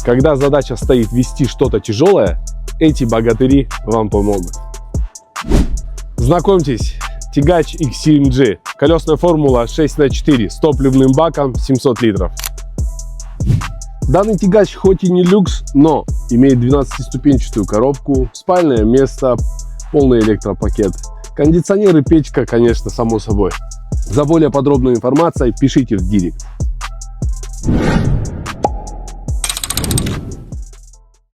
Когда задача стоит вести что-то тяжелое, эти богатыри вам помогут. Знакомьтесь, тягач X7G. Колесная формула 6х4 с топливным баком 700 литров. Данный тягач хоть и не люкс, но имеет 12-ступенчатую коробку, спальное место, полный электропакет. Кондиционер и печка, конечно, само собой. За более подробной информацией пишите в директ.